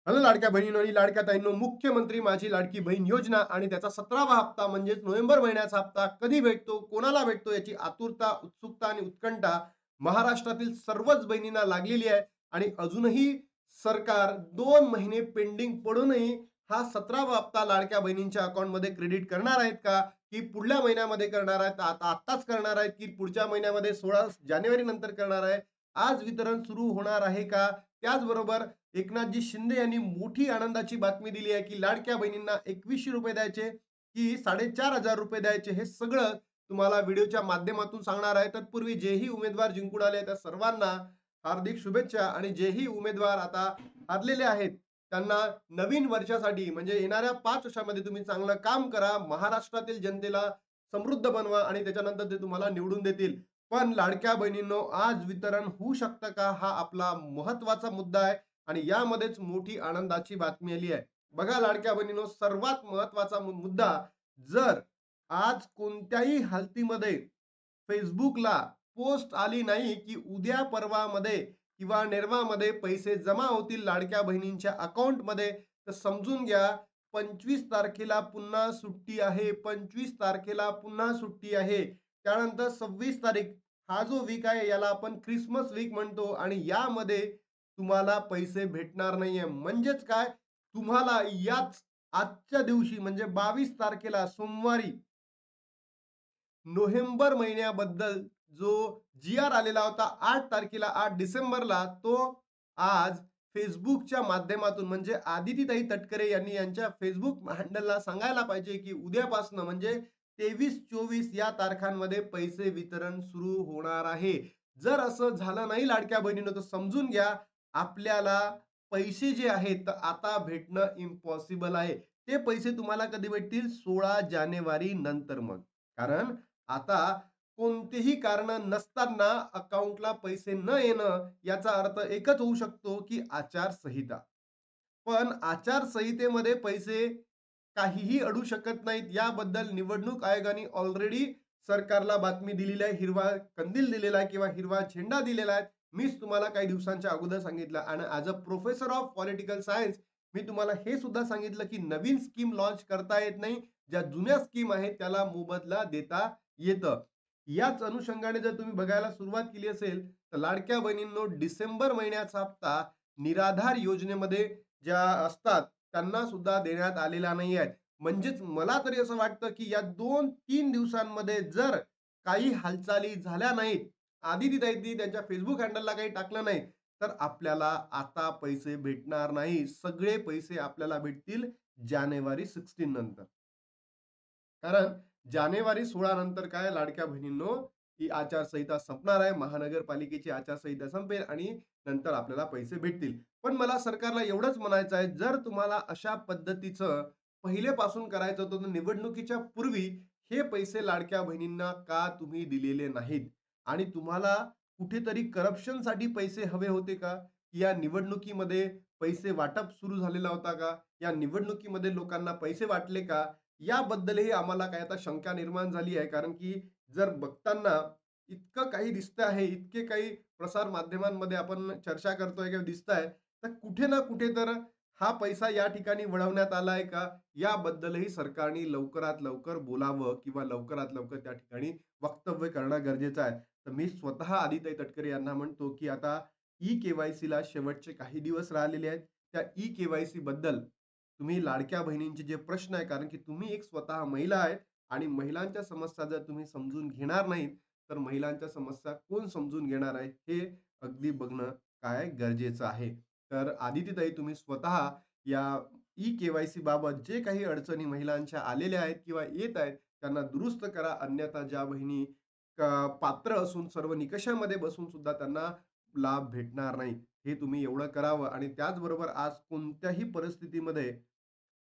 Hello लाडक्या बहिणींनो आणि लाडक्या ताईंनो, मुख्यमंत्री माझी लाडकी बहीण योजना आणि त्याचा 17वा हप्ता म्हणजेच नोव्हेंबर महिन्याचा हप्ता कधी भेटतो, कोणाला भेटतो याची आतुरता, उत्सुकता आणि उत्कंठा महाराष्ट्रातील सर्वच बहिणींना लागलेली आहे. आणि अजूनही सरकार 2 महिने पेंडिंग पडूनही हा 17वा हप्ता लाडक्या बहिणींच्या अकाउंटमध्ये क्रेडिट करणार आहेत का? की पुढल्या महिन्यामध्ये करणार आहेत? आत्ताच करणार आहेत की पुढच्या महिन्यामध्ये 16 जानेवारी नंतर करणार आहे? आज वितरण सुरू होणार आहे का? त्याचबरोबर एकनाथजी शिंदे यांनी मोठी आनंदाची बातमी दिली आहे की लाडक्या बहिणींना ₹2100 द्यायचे की ₹4500 द्यायचे, हे सगळं तुम्हाला व्हिडिओच्या माध्यमातून सांगणार आहे. तत्पूर्वी जेही उमेदवार जिंकून आले त्या सर्वांना हार्दिक शुभेच्छा. आणि जेही उमेदवार आता हारलेले आहेत त्यांना नवीन वर्षासाठी म्हणजे येणाऱ्या 5 वर्षामध्ये तुम्ही चांगलं काम करा, महाराष्ट्रातील जनतेला समृद्ध बनवा आणि त्याच्यानंतर ते तुम्हाला निवडून देतील. पण लाडक्या बहिणींनो, आज वितरण होऊ शकतं का, हा आपला महत्वाचा मुद्दा आहे. आणि यामध्येच मोठी आनंदाची बातमी आली आहे. बघा लाडक्या बहिणींनो, सर्वात महत्त्वाचा मुद्दा, जर आज कोणत्याही हालतीमध्ये Facebookला पोस्ट आली नाही, की उद्या परवामध्ये किंवा निर्वामध्ये पैसे जमा होतील लाडक्या बहिणींच्या अकाउंटमध्ये, तर समजून घ्या 25 तारखेला पुन्हा सुट्टी आहे. 25 तारखेला पुन्हा सुट्टी आहे. त्यानंतर 26 तारीख हा जो वीक आहे याला आपण ख्रिसमस वीक म्हणतो आणि यामध्ये तुम्हाला पैसे भेटणार नाहीये. म्हणजेच काय? तुम्हाला याच आजच्या दिवशी म्हणजे 22 तारखेला सोमवारी नोव्हेंबर महिन्याबद्दल जो जी-आर आलेला होता 8 तारखेला 8 डिसेंबरला, तो आज Facebookच्या माध्यमातून म्हणजे आदितीताई तटकरे यांनी यांच्या Facebook हँडलला सांगायला पाहिजे, की उद्यापासनं म्हणजे 23-24 या तारखांमध्ये पैसे वितरण सुरू होणार आहे. जर असं झालं नाही लाडक्या बहिणींनो, तर समजून घ्या आपल्याला पैसे जे आहेत तर आता भेटणं इम्पॉसिबल आहे. ते पैसे तुम्हाला कधी भेटतील? 16 जानेवारी नंतर मग. कारण आता कोणतेही कारण नसताना अकाउंटला पैसे न येणं याचा अर्थ एकच होऊ शकतो, की आचारसंहिता. पण आचारसंहितेमध्ये पैसे काहीही अडू शकत नाहीत. याबद्दल निवडणूक आयोगाने ऑलरेडी सरकारला बातमी दिलेली आहे. हिरवा कंदील दिलेला आहे किंवा हिरवा झेंडा दिलेला आहे. मीच तुम्हाला काही दिवसांच्या अगोदर सांगितलं आणि as a professor of political science मी तुम्हाला हे सुद्धा सांगितलं, की नवीन स्कीम लॉन्च करता येत नाही. ज्या जुन्या स्कीम आहेत त्याला मोबदला देता येतं. याच अनुषंगाने जर तुम्ही बघायला सुरुवात केली असेल, तर लाडक्या बहिणींनो, डिसेंबर महिन्याचा हप्ता निराधार योजनेमध्ये ज्या असतात त्यांना सुद्धा देण्यात आलेला नाही आहे. म्हणजेच मला तरी असं वाटतं, की या 2-3 दिवसांमध्ये जर काही हालचाली झाल्या नाहीत, आदितीताईंनी त्यांच्या Facebook हँडलला काही टाकलं नाही, तर आपल्याला आता पैसे भेटणार नाही. सगळे पैसे आपल्याला भेटतील जानेवारी 16 नंतर. कारण जानेवारी 16 नंतर काय लाडक्या बहिणींनो, ही आचारसंहिता संपणार आहे. महानगरपालिकेची आचारसंहिता संपेल आणि नंतर आपल्याला पैसे भेटतील. पण मला सरकारला एवढंच म्हणायचं आहे, जर तुम्हाला अशा पद्धतीचं पहिलेपासून करायचं होतं, तर निवडणुकीच्या पूर्वी हे पैसे लाडक्या बहिणींना का तुम्ही दिलेले नाहीत? आणि तुम्हाला कुठेतरी करप्शनसाठी पैसे हवे होते का? या निवडणुकीमध्ये पैसे वाटप सुरू झालेला होता का? या निवडणुकीमध्ये लोकांना पैसे वाटले का? याबद्दलही आम्हाला काही आता शंका निर्माण झाली आहे. कारण की जर बघताना इतकं काही दिसतं आहे, इतके काही प्रसार माध्यमांमध्ये आपण चर्चा करतोय किंवा दिसताय, तर कुठे ना कुठे तर हा पैसा या ठिकाणी वळवण्यात आलाय का? याबद्दलही सरकारने लवकरात लवकर बोलावं किंवा लवकरात लवकर त्या ठिकाणी वक्तव्य करणं गरजेचं आहे. तर मी स्वतः आदिताई तटकरे यांना म्हणतो, की आता ई-के-वाय-सीला शेवटचे काही दिवस राहिलेले आहेत. त्या ई-के-वाय-सी बद्दल तुम्ही लाडक्या बहिणींचे जे प्रश्न आहे, कारण की तुम्ही एक स्वतः महिला आहेत आणि महिलांच्या समस्या जर तुम्ही समजून घेणार नाहीत, तर महिलांच्या समस्या कोण समजून घेणार आहे, हे अगदी बघणं काय गरजेचं आहे. तर आदितीताई, तुम्ही स्वतः या ई-के-वाय-सी बाबत जे काही अडचणी महिलांच्या आलेल्या आहेत किंवा येत आहेत, त्यांना दुरुस्त करा. अन्यथा ज्या बहिणी पात्र असून सर्व निकषामध्ये बसून सुद्धा त्यांना लाभ भेटणार नाही. हे तुम्ही एवढं करावं आणि त्याचबरोबर आज कोणत्याही परिस्थितीमध्ये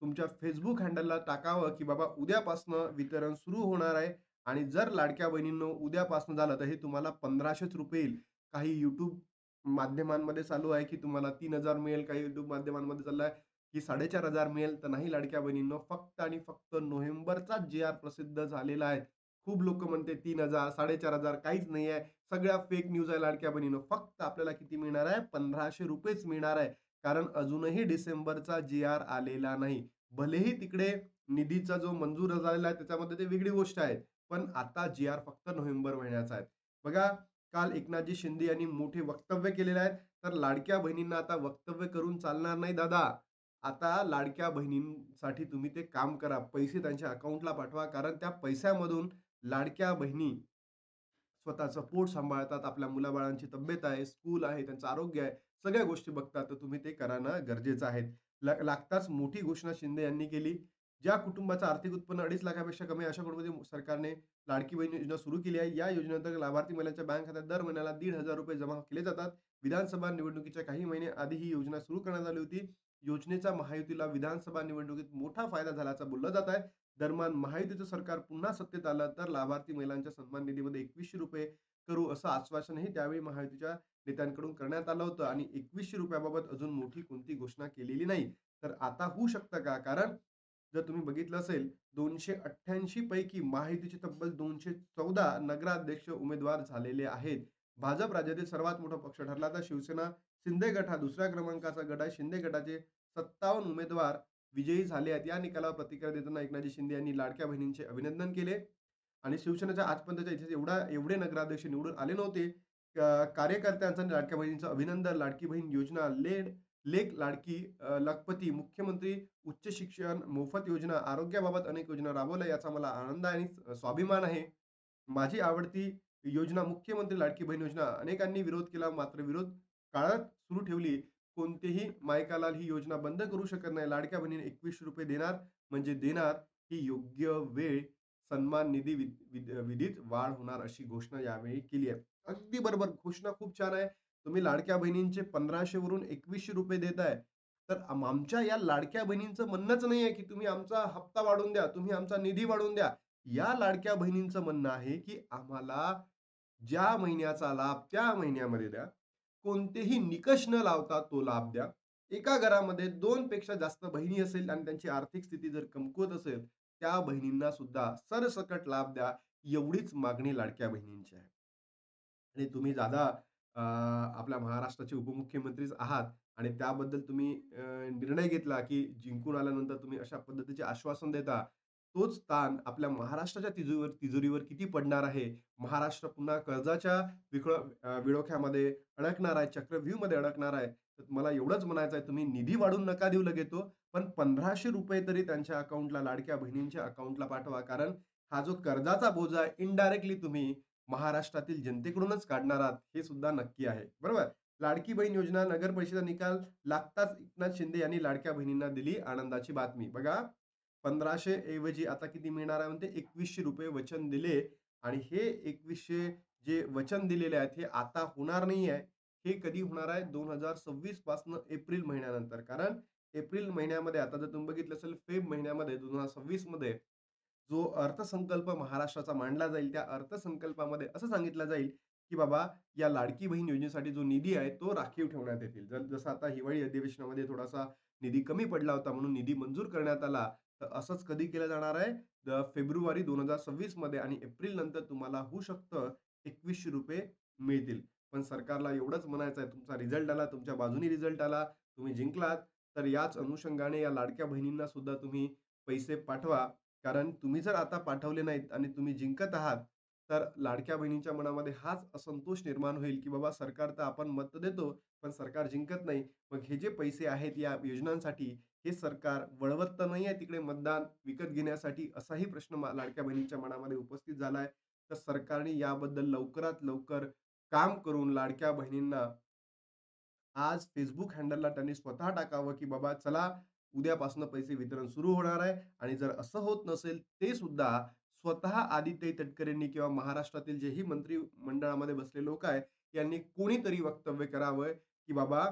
तुमच्या Facebook हँडलला टाकावं, की बाबा उद्यापासनं वितरण सुरू होणार आहे. आणि जर लाडक्या बहिणींनो उद्यापासून झालं, तर हे तुम्हाला ₹1500 येईल. काही YouTube माध्यमांमध्ये चालू आहे, की तुम्हाला 3000 मिळेल. काही YouTube माध्यमांमध्ये चाललं आहे, की 4500 मिळेल. तर नाही लाडक्या बहिणींनो, फक्त आणि फक्त नोव्हेंबरचाच जी-आर प्रसिद्ध झालेला आहे. खूप लोकं म्हणते 3000, 4500, काहीच नाही आहे. सगळ्या फेक न्यूज आहे लाडक्या बहिणींनो. फक्त आपल्याला किती मिळणार आहे? ₹1500च मिळणार आहे. कारण अजूनही डिसेंबरचा जी-आर आलेला नाही. भलेही तिकडे निधीचा जो मंजूर झालेला आहे त्याच्यामध्ये ते वेगळी गोष्ट आहे. पण आता जी-आर फक्त नोव्हेंबर महिन्याचा आहे. बघा, काल एकनाथजी शिंदे यांनी मोठे वक्तव्य केलेले आहेत. तर लाडक्या बहिणींना आता वक्तव्य करून चालणार नाही दादा. आता लाडक्या बहिणींसाठी तुम्ही ते काम करा. पैसे त्यांच्या अकाउंटला पाठवा. कारण त्या पैशामधून लाडक्या बहिणी स्वतःचं पोट सांभाळतात, आपल्या मुलाबाळांची तब्येत आहे, स्कूल आहे, त्यांचं आरोग्य आहे, सगळ्या गोष्टी बघतात. तर तुम्ही ते करणं गरजेचं आहे. लागताच मोठी घोषणा शिंदे यांनी केली. ज्या कुटुंबाचं आर्थिक उत्पन्न 2.5 लाखापेक्षा कमी आहे, अशा कुटुंबामध्ये सरकारने लाडकी बहीण योजना सुरू केली आहे. या योजनेअंतर्गत लाभार्थी महिलांच्या बँक खात्यात दर महिन्याला ₹1,500 जमा केले जातात. विधानसभा निवडणुकीच्या काही महिने आधी ही योजना सुरू करण्यात आली होती. योजनेचा महायुतीला विधानसभा निवडणुकीत मोठा फायदा झाल्याचं बोललं जात आहे. दरम्यान महायुतीचं सरकार पुन्हा सत्तेत आलं तर लाभार्थी महिलांच्या सन्मान निधीमध्ये ₹2100 करू असं आश्वासनही त्यावेळी महायुतीच्या नेत्यांकडून करण्यात आलं होतं आणि ₹2100 बाबत अजून मोठी कोणती घोषणा केलेली नाही. तर आता होऊ शकतं का? कारण जर तुम्ही बघितलं असेल 288 पैकी महायुतीचे तब्बल 214 नगराध्यक्ष उमेदवार झालेले आहेत. भाजप राज्यातील सर्वात मोठा पक्ष ठरला तर शिवसेना शिंदे गट हा दुसऱ्या क्रमांकाचा गट आहे. शिंदे गटाचे 57 उमेदवार विजयी झाले आहेत. या निकालावर प्रतिक्रिया देताना एकनाथजी शिंदे यांनी लाडक्या बहिणींचे अभिनंदन केले आणि शिवसेनेच्या आजपर्यंतच्या इतिहासात एवढे नगराध्यक्ष निवडून आले नव्हते. कार्यकर्त्यांचं आणि लाडक्या बहिणींचं अभिनंदन. लाडकी बहीण योजना, लेक लाडकी लखपती, मुख्यमंत्री उच्च शिक्षण मोफत योजना, आरोग्याबाबत अनेक योजना राबवल्या याचा मला आनंद आहे आणि स्वाभिमान आहे. माझी आवडती योजना मुख्यमंत्री लाडकी बहीण योजना. अनेकांनी विरोध केला, मात्र विरोध काळात सुरू ठेवली. कोणतेही मायकालाल ही योजना बंद करू शकत नाही. लाडक्या बहिणीने ₹2100 देणार म्हणजे देणार. ही योग्य वेळ सन्मान निधी विधीत वाढ होणार अशी घोषणा यावेळी केली आहे. अगदी बरोबर. घोषणा खूप छान आहे. तुम्ही लाडक्या बहिणींचे 1500 वरून ₹2100 देताय. तर आमच्या या लाडक्या बहिणींचं म्हणणंच नाहीये, की तुम्ही आमचा हप्ता वाढवून द्या, तुम्ही आमचा निधी वाढवून द्या. या लाडक्या बहिणींचं म्हणणं आहे, की आम्हाला ज्या महिन्याचा लाभ त्या महिन्यामध्ये द्या. कोणतेही निकष न लावता तो लाभ द्या. एका घरामध्ये 2 पेक्षा जास्त बहिणी असेल आणि त्यांची आर्थिक स्थिती जर कमकुवत असेल, त्या बहिणींना सुद्धा सरसकट लाभ द्या. एवढीच मागणी लाडक्या बहिणींची आहे. आणि तुम्ही दादा आपल्या महाराष्ट्राचे उपमुख्यमंत्रीच आहात आणि त्याबद्दल तुम्ही निर्णय घेतला, की जिंकून आल्यानंतर तुम्ही अशा पद्धतीचे आश्वासन देता. तोच ताण आपल्या महाराष्ट्राच्या तिजोरीवर किती पडणार आहे? महाराष्ट्र पुन्हा कर्जाच्या विळख्यामध्ये अडकणार आहे, चक्रव्यूहमध्ये अडकणार आहे. तर मला एवढंच म्हणायचं आहे, तुम्ही निधी वाढवून नका देऊ लगेच तो, पण ₹1500 तरी त्यांच्या अकाउंटला, लाडक्या बहिणींच्या अकाउंटला पाठवा. कारण हा जो कर्जाचा बोजा आहे, इनडायरेक्टली तुम्ही महाराष्ट्रातील जनतेकडूनच काढणार आहात, हे सुद्धा नक्की आहे. बरोबर? लाडकी बहीण योजना नगर परिषदेचा निकाल लागताच एकनाथ शिंदे यांनी लाडक्या बहिणींना दिली आनंदाची बातमी. बघा, 1500 ऐवजी आता किती मिळणार आहे म्हणते ₹2100 वचन दिले आणि हे 2100 जे वचन दिलेले आहेत, हे आता होणार नाही आहे. हे कधी होणार आहे? 2026 पासनं एप्रिल महिन्यानंतर. कारण एप्रिल महिन्यामध्ये आता जर तुम्ही बघितलं असेल महिन्यामध्ये 2026 मध्ये जो अर्थसंकल्प महाराष्ट्राचा मांडला जाईल, त्या अर्थसंकल्पामध्ये असं सांगितलं जाईल, की बाबा या लाडकी बहीण योजनेसाठी जो निधी आहे, तो राखीव ठेवण्यात येतील. जसं आता हिवाळी अधिवेशनामध्ये थोडासा निधी कमी पडला होता, म्हणून निधी मंजूर करण्यात आला. तर असंच कधी केलं जाणार आहे? फेब्रुवारी 2026 मध्ये आणि एप्रिल नंतर तुम्हाला होऊ शकतं ₹2100 मिळतील. पण सरकारला एवढंच म्हणायचं आहे, तुमचा रिझल्ट आला, तुमच्या बाजूनी रिझल्ट आला, तुम्ही जिंकलात, तर याच अनुषंगाने या लाडक्या बहिणींना सुद्धा तुम्ही पैसे पाठवा. कारण तुम्ही जर आता पाठवले नाहीत आणि तुम्ही जिंकत आहात, तर लाडक्या बहिणींच्या मनामध्ये हाच असंतोष निर्माण होईल, की बाबा सरकार तर आपण मत देतो, पण सरकार जिंकत नाही. मग हे जे पैसे आहेत या योजनांसाठी, हे सरकार वळवत तर नाहीये तिकडे मतदान विकत घेण्यासाठी, असाही प्रश्न लाडक्या बहिणींच्या मनामध्ये उपस्थित झाला आहे. तर सरकारने याबद्दल लवकरात लवकर काम करून लाडक्या बहिणींना आज Facebook हँडलला त्यांनी स्वतः टाकावं, की बाबा चला उद्यापासून पैसे वितरण सुरू होणार आहे आणि जर असं होत नसेल, ते सुद्धा स्वतः आदित्य तटकरेंनी किंवा महाराष्ट्रातील जेही मंत्रिमंडळामध्ये बसलेले लोक आहेत, यांनी कोणीतरी वक्तव्य करावं, की बाबा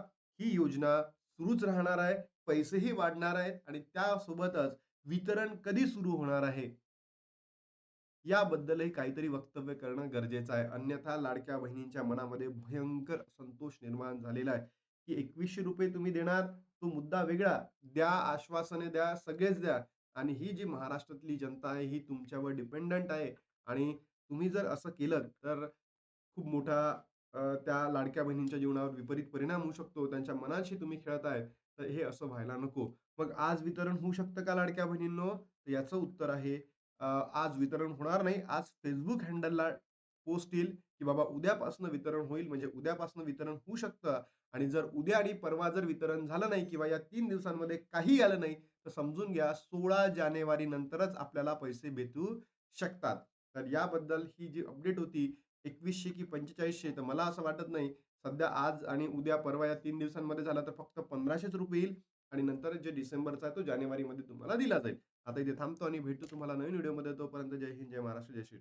ही योजना सुरूच राहणार आहे, पैसेही वाढणार आहेत आणि त्यासोबतच वितरण कधी सुरू होणार आहे, याबद्दलही काहीतरी वक्तव्य करणं गरजेचं आहे. अन्यथा लाडक्या बहिणींच्या मनामध्ये भयंकर असंतोष निर्माण झालेला आहे, की ₹2100 तुम्ही देणार, तो मुद्दा वेगळा. द्या, आश्वासने द्या, सगळेच द्या आणि ही जी महाराष्ट्रातली जनता आहे, ही तुमच्यावर डिपेंडंट आहे आणि तुम्ही जर असं केलं, तर खूप मोठा त्या लाडक्या बहिणींच्या जीवनावर विपरीत परिणाम होऊ शकतो. त्यांच्या मनाशी तुम्ही खेळताय, तर हे असं व्हायला नको. मग आज वितरण होऊ शकतं का लाडक्या बहिणींनो? तर याचं उत्तर आहे आज वितरण होणार नाही. आज Facebook हँडलला पोस्ट येईल, की बाबा उद्यापासून वितरण होईल. म्हणजे उद्यापासून वितरण होऊ शकतं आणि जर उद्या आणि परवा जर वितरण झालं नाही किंवा या 3 दिवसांमध्ये काही आलं नाही, तर समजून घ्या 16 जानेवारी नंतरच आपल्याला पैसे भेटू शकतात. तर याबद्दल ही जी अपडेट होती 2100 की 4500 तर मला असं वाटत नाही. सध्या आज आणि उद्या, परवा या 3 दिवसांमध्ये झालं तर फक्त ₹1500 येईल आणि नंतर जे डिसेंबरचा आहे तो जानेवारीमध्ये तुम्हाला दिला जाईल. आता इथे थांबतो आणि भेटू तुम्हाला नवीन व्हिडिओमध्ये. तोपर्यंत जय हिंद, जय महाराष्ट्र, जय श्री